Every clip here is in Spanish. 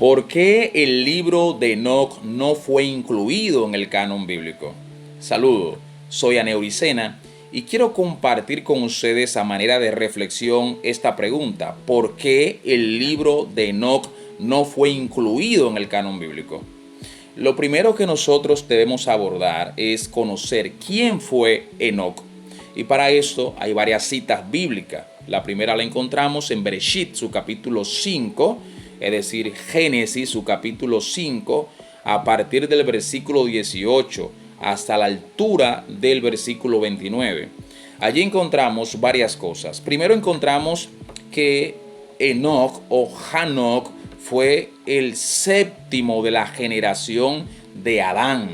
¿Por qué el libro de Enoc no fue incluido en el canon bíblico? Saludos, soy Aneuricena y quiero compartir con ustedes a manera de reflexión esta pregunta. ¿Por qué el libro de Enoc no fue incluido en el canon bíblico? Lo primero que nosotros debemos abordar es conocer quién fue Enoc. Y para esto hay varias citas bíblicas. La primera la encontramos en Bereshit, su capítulo 5, es decir, Génesis, su capítulo 5, a partir del versículo 18 hasta la altura del versículo 29. Allí encontramos varias cosas. Primero encontramos que Enoc o Hanoc fue el séptimo de la generación de Adán.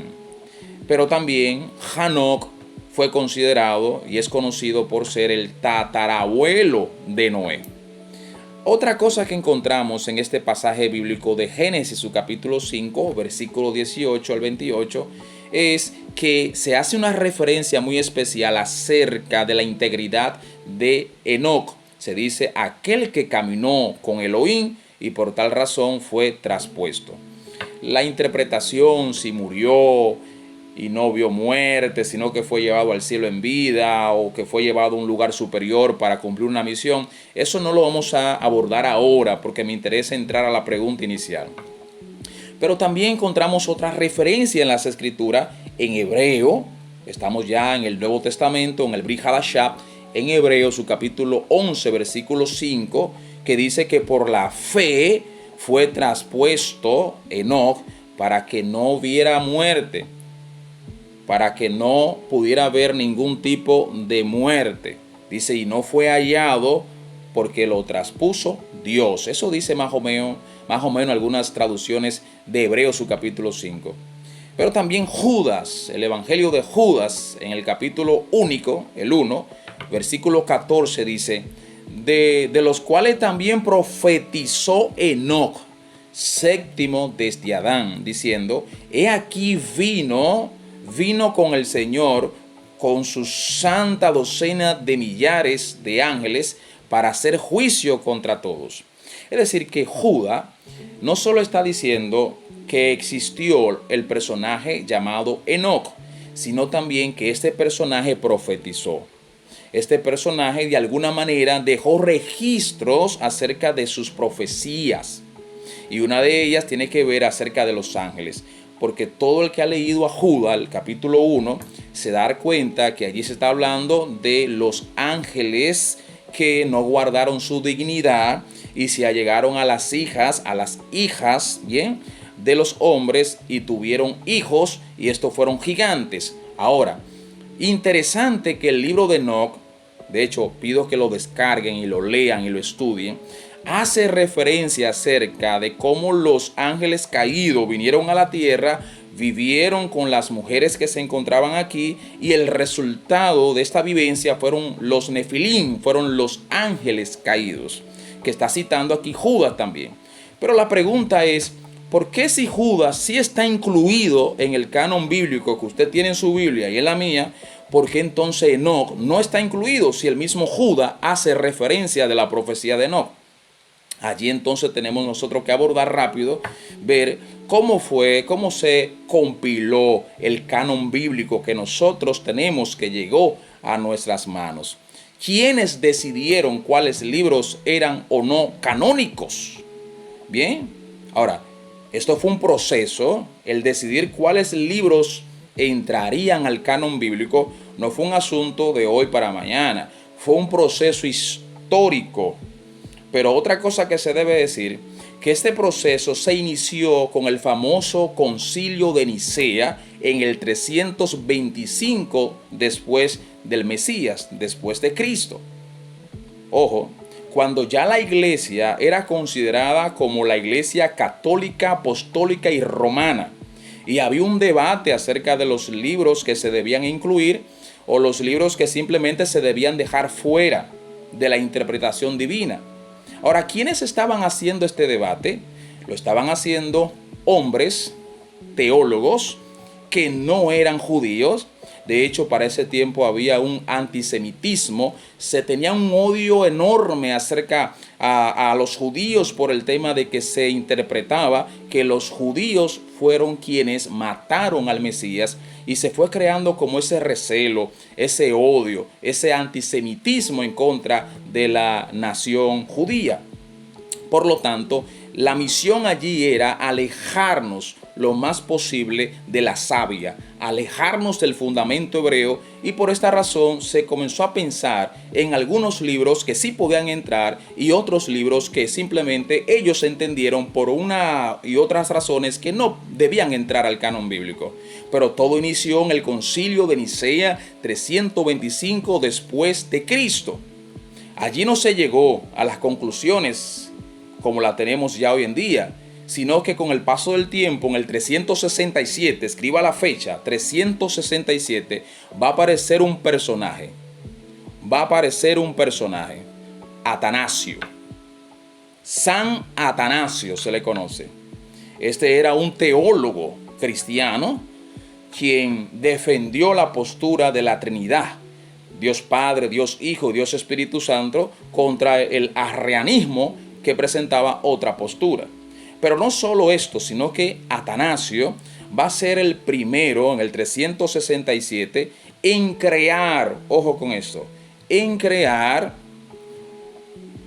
Pero también Hanoc fue considerado y es conocido por ser el tatarabuelo de Noé. Otra cosa que encontramos en este pasaje bíblico de Génesis, su capítulo 5, versículo 18 al 28, es que se hace una referencia muy especial acerca de la integridad de Enoc. Se dice, aquel que caminó con Elohim y por tal razón fue traspuesto. La interpretación, si murió y no vio muerte, sino que fue llevado al cielo en vida o que fue llevado a un lugar superior para cumplir una misión, eso no lo vamos a abordar ahora porque me interesa entrar a la pregunta inicial. Pero también encontramos otra referencia en las escrituras en hebreo. Estamos ya en el Nuevo Testamento, en el Brit Hadashah, en hebreo, su capítulo 11, versículo 5, que dice que por la fe fue traspuesto Enoc para que no viera muerte, para que no pudiera haber ningún tipo de muerte. Dice, y no fue hallado porque lo traspuso Dios. Eso dice más o menos algunas traducciones de Hebreos, su capítulo 5. Pero también Judas, el Evangelio de Judas, en el capítulo único, el 1, versículo 14, dice, de los cuales también profetizó Enoc, séptimo desde Adán, diciendo, he aquí vino con el Señor con su santa docena de millares de ángeles para hacer juicio contra todos. Es decir, que Judas no solo está diciendo que existió el personaje llamado Enoc, sino también que este personaje profetizó. Este personaje de alguna manera dejó registros acerca de sus profecías. Y una de ellas tiene que ver acerca de los ángeles. Porque todo el que ha leído a Judas, el capítulo 1, se da cuenta que allí se está hablando de los ángeles que no guardaron su dignidad y se allegaron a las hijas, bien, de los hombres y tuvieron hijos y estos fueron gigantes. Ahora, interesante que el libro de Enoc, de hecho pido que lo descarguen y lo lean y lo estudien, hace referencia acerca de cómo los ángeles caídos vinieron a la tierra, vivieron con las mujeres que se encontraban aquí y el resultado de esta vivencia fueron los nefilim, fueron los ángeles caídos, que está citando aquí Judas también. Pero la pregunta es, ¿por qué si Judas sí está incluido en el canon bíblico que usted tiene en su Biblia y en la mía, por qué entonces Enoc no está incluido si el mismo Judas hace referencia de la profecía de Enoc? Allí entonces tenemos nosotros que abordar rápido, ver cómo se compiló el canon bíblico que nosotros tenemos, que llegó a nuestras manos. ¿Quiénes decidieron cuáles libros eran o no canónicos? Bien, ahora, esto fue un proceso, el decidir cuáles libros entrarían al canon bíblico no fue un asunto de hoy para mañana, fue un proceso histórico. Pero otra cosa que se debe decir, que este proceso se inició con el famoso Concilio de Nicea en el 325 después del Mesías, después de Cristo. Ojo, cuando ya la iglesia era considerada como la iglesia católica, apostólica y romana, y había un debate acerca de los libros que se debían incluir o los libros que simplemente se debían dejar fuera de la interpretación divina. Ahora, ¿quiénes estaban haciendo este debate? Lo estaban haciendo hombres, teólogos, que no eran judíos, De hecho, para ese tiempo había un antisemitismo, se tenía un odio enorme acerca a los judíos por el tema de que se interpretaba que los judíos fueron quienes mataron al Mesías, y se fue creando como ese recelo, ese odio, ese antisemitismo en contra de la nación judía. Por lo tanto, la misión allí era alejarnos lo más posible de la savia, alejarnos del fundamento hebreo, y por esta razón se comenzó a pensar en algunos libros que sí podían entrar y otros libros que simplemente ellos entendieron por una y otras razones que no debían entrar al canon bíblico. Pero todo inició en el Concilio de Nicea 325 después de Cristo. Allí no se llegó a las conclusiones como la tenemos ya hoy en día, sino que con el paso del tiempo, en el 367, escriba la fecha, 367, va a aparecer un personaje. Atanasio. San Atanasio se le conoce. Este era un teólogo cristiano quien defendió la postura de la Trinidad, Dios Padre, Dios Hijo, Dios Espíritu Santo, contra el arrianismo que presentaba otra postura. Pero no solo esto, sino que Atanasio va a ser el primero en el 367 en crear, ojo con esto, en crear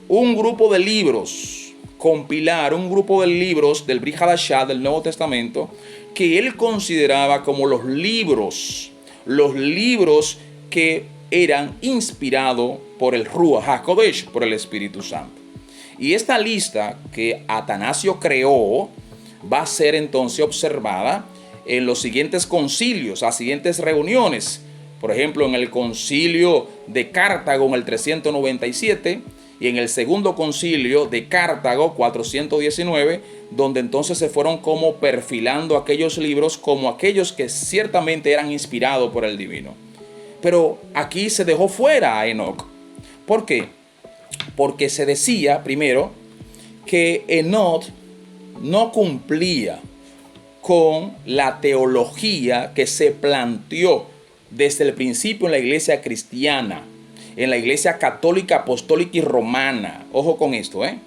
un grupo de libros, compilar un grupo de libros del Brit Hadashah del Nuevo Testamento que él consideraba como los libros que eran inspirados por el Ruach HaKodesh, por el Espíritu Santo. Y esta lista que Atanasio creó va a ser entonces observada en los siguientes concilios, las siguientes reuniones. Por ejemplo, en el concilio de Cartago en el 397 y en el segundo concilio de Cartago 419, donde entonces se fueron como perfilando aquellos libros como aquellos que ciertamente eran inspirados por el divino. Pero aquí se dejó fuera a Enoc. ¿Por qué? Porque se decía, primero, que Enoc no cumplía con la teología que se planteó desde el principio en la iglesia cristiana, en la iglesia católica, apostólica y romana. Ojo con esto, ¿eh?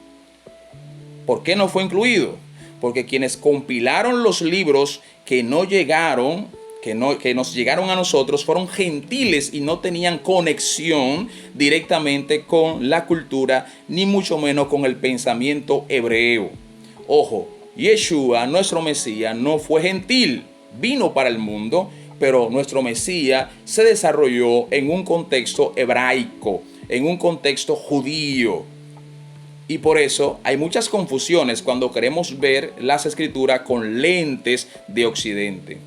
¿Por qué no fue incluido? Porque quienes compilaron los libros que nos llegaron a nosotros fueron gentiles y no tenían conexión directamente con la cultura, ni mucho menos con el pensamiento hebreo. Ojo, Yeshua, nuestro Mesías, no fue gentil, vino para el mundo, pero nuestro Mesías se desarrolló en un contexto hebraico, en un contexto judío. Y por eso hay muchas confusiones cuando queremos ver las escrituras con lentes de Occidente.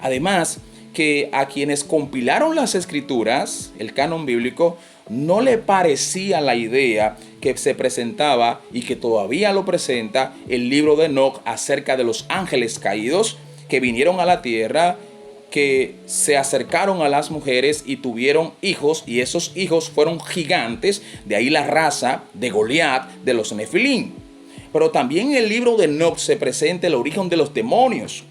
Además, que a quienes compilaron las escrituras, el canon bíblico, no le parecía la idea que se presentaba y que todavía lo presenta el libro de Enoc acerca de los ángeles caídos que vinieron a la tierra, que se acercaron a las mujeres y tuvieron hijos, y esos hijos fueron gigantes, de ahí la raza de Goliat, de los Nefilim. Pero también en el libro de Enoc se presenta el origen de los demonios,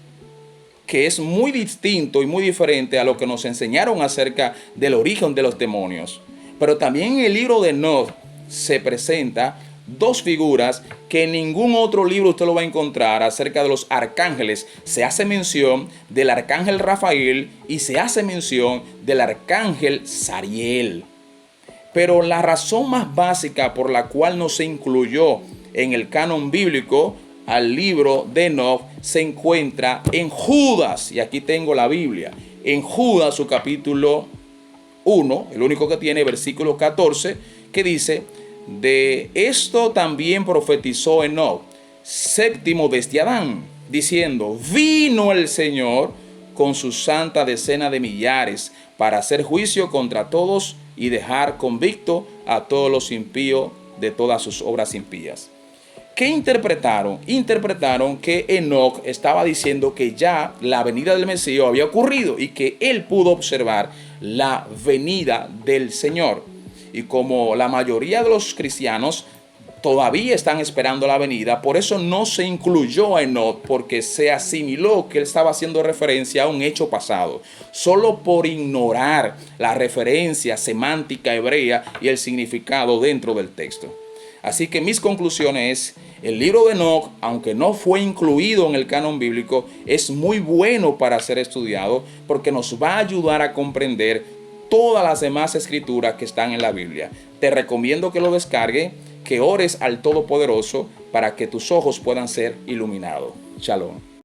que es muy distinto y muy diferente a lo que nos enseñaron acerca del origen de los demonios. Pero también en el libro de Enoc se presenta dos figuras que en ningún otro libro usted lo va a encontrar acerca de los arcángeles. Se hace mención del arcángel Rafael y se hace mención del arcángel Sariel. Pero la razón más básica por la cual no se incluyó en el canon bíblico al libro de Enoc se encuentra en Judas, y aquí tengo la Biblia, en Judas su capítulo 1, el único que tiene, versículo 14, que dice: de esto también profetizó Enoc, séptimo desde Adán, diciendo: vino el Señor con su santa decena de millares para hacer juicio contra todos y dejar convicto a todos los impíos de todas sus obras impías. ¿Qué interpretaron? Interpretaron que Enoc estaba diciendo que ya la venida del Mesías había ocurrido y que él pudo observar la venida del Señor. Y como la mayoría de los cristianos todavía están esperando la venida. Por eso no se incluyó a Enoc, porque se asimiló que él estaba haciendo referencia a un hecho pasado, solo por ignorar la referencia semántica hebrea y el significado dentro del texto. Así que mis conclusiones es, el libro de Enoc, aunque no fue incluido en el canon bíblico, es muy bueno para ser estudiado porque nos va a ayudar a comprender todas las demás escrituras que están en la Biblia. Te recomiendo que lo descargue, que ores al Todopoderoso para que tus ojos puedan ser iluminados. Shalom.